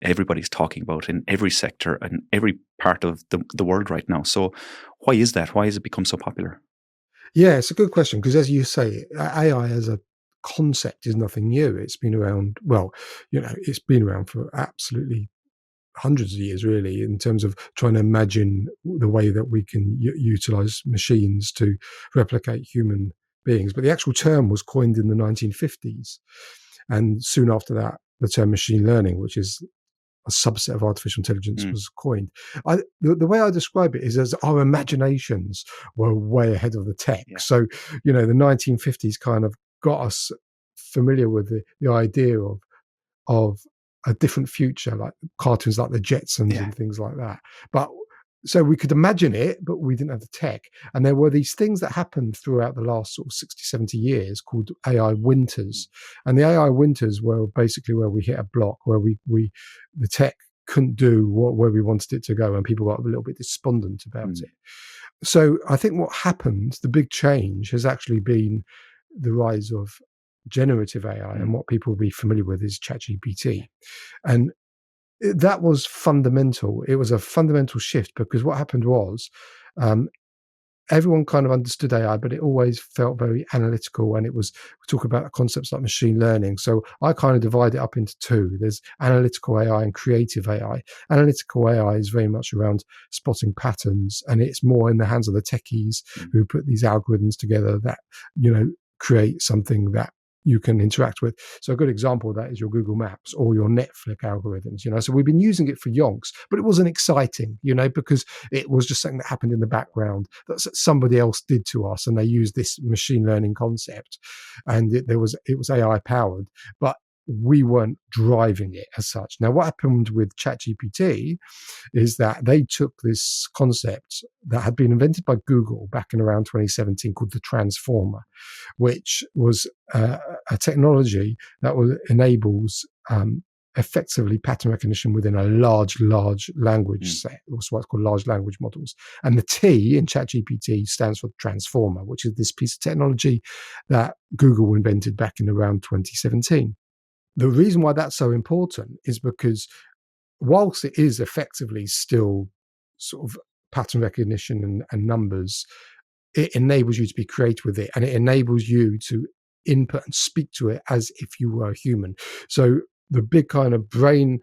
everybody's talking about in every sector and every part of the world right now. So why is that? Why has it become so popular? Yeah, it's a good question because, as you say, AI as a concept is nothing new. It's been around, well, it's been around for absolutely hundreds of years, really, in terms of trying to imagine the way that we can utilize machines to replicate human beings. But the actual term was coined in the 1950s. And soon after that, the term machine learning, which is a subset of artificial intelligence, was coined. The way I describe it is as our imaginations were way ahead of the tech. Yeah. So, the 1950s kind of got us familiar with the idea of a different future, like cartoons like the Jetsons and things like that. But so we could imagine it, but we didn't have the tech. And there were these things that happened throughout the last sort of 60, 70 years called AI winters. And the AI winters were basically where we hit a block, where the tech couldn't do where we wanted it to go, and people got a little bit despondent about it. So I think what happened, the big change, has actually been the rise of generative AI, and what people will be familiar with is ChatGPT. And that was fundamental. It was a fundamental shift because what happened was everyone kind of understood AI, but it always felt very analytical. And we talk about concepts like machine learning. So I kind of divide it up into two. There's analytical AI and creative AI. Analytical AI is very much around spotting patterns, and it's more in the hands of the techies who put these algorithms together that, create something that you can interact with. So a good example of that is your Google Maps or your Netflix algorithms, So we've been using it for yonks, but it wasn't exciting, because it was just something that happened in the background that somebody else did to us, and they used this machine learning concept, and it was AI powered, but we weren't driving it as such. Now, what happened with ChatGPT is that they took this concept that had been invented by Google back in around 2017 called the transformer, which was a technology that enables effectively pattern recognition within a large language set, or what's called large language models. And the T in ChatGPT stands for transformer, which is this piece of technology that Google invented back in around 2017. The reason why that's so important is because whilst it is effectively still sort of pattern recognition and numbers, it enables you to be creative with it, and it enables you to input and speak to it as if you were a human. So the big kind of brain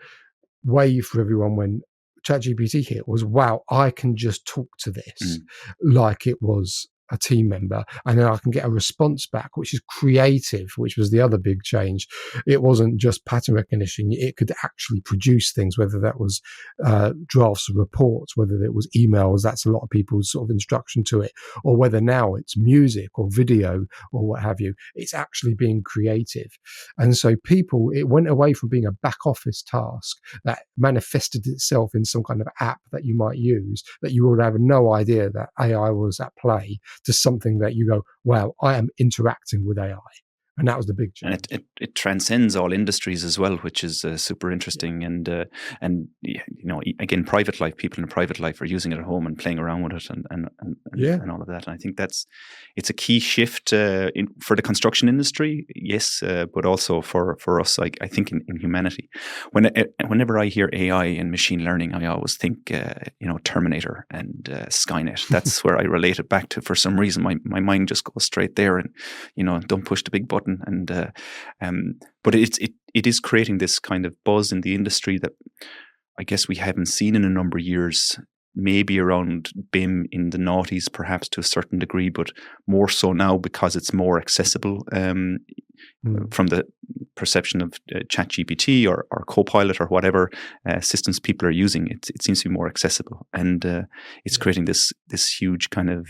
wave for everyone when ChatGPT hit was, wow, I can just talk to this like it was a team member, and then I can get a response back which is creative, which was the other big change. It wasn't just pattern recognition, it could actually produce things, whether that was drafts of reports, whether it was emails, that's a lot of people's sort of instruction to it, or whether now it's music or video or what have you. It's actually being creative. And so it went away from being a back office task that manifested itself in some kind of app that you might use, that you would have no idea that AI was at play, to something that you go, wow, I am interacting with AI. And that was the big change. And it transcends all industries as well, which is super interesting. Yeah. And again, private life, people in private life are using it at home and playing around with it and all of that. And I think it's a key shift for the construction industry, yes, but also for us, I think in humanity. Whenever I hear AI and machine learning, I always think Terminator and Skynet. That's where I relate it back to. For some reason, my mind just goes straight there, and don't push the big button. But it is creating this kind of buzz in the industry that I guess we haven't seen in a number of years. Maybe around BIM in the noughties, perhaps to a certain degree, but more so now because it's more accessible from the perception of ChatGPT or Copilot or whatever systems people are using. It seems to be more accessible, and it's creating this huge kind of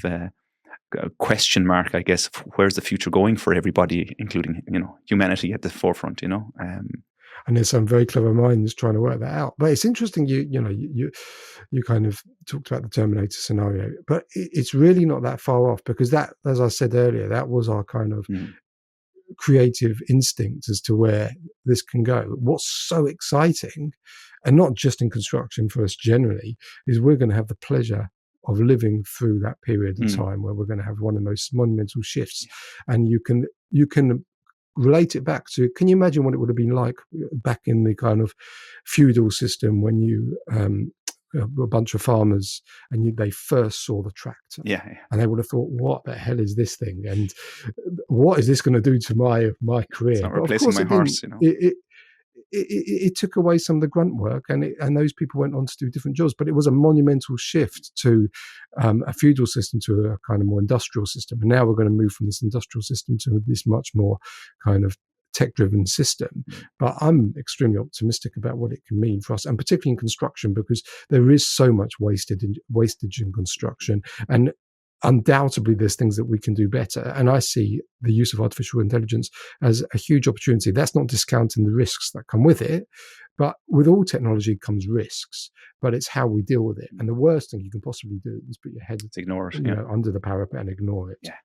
question mark, I guess, where's the future going for everybody, including humanity at the forefront. And there's some very clever minds trying to work that out. But it's interesting. You kind of talked about the Terminator scenario, but it's really not that far off, because that, as I said earlier, that was our kind of creative instinct as to where this can go. What's so exciting, and not just in construction for us generally, is we're going to have the pleasure of living through that period of time where we're going to have one of the most monumental shifts. And you can relate it back to, can you imagine what it would have been like back in the kind of feudal system when you a bunch of farmers and they first saw the tractor, and they would have thought, what the hell is this thing, and what is this going to do to my career? It's not replacing my horse, It took away some of the grunt work, and those people went on to do different jobs. But it was a monumental shift to a feudal system to a kind of more industrial system. And now we're going to move from this industrial system to this much more kind of tech-driven system. But I'm extremely optimistic about what it can mean for us, and particularly in construction, because there is so much wastage in construction, and undoubtedly there's things that we can do better. And I see the use of artificial intelligence as a huge opportunity. That's not discounting the risks that come with it, but with all technology comes risks, but it's how we deal with it. And the worst thing you can possibly do is put your head ignore it, under the parapet and ignore it. Yeah.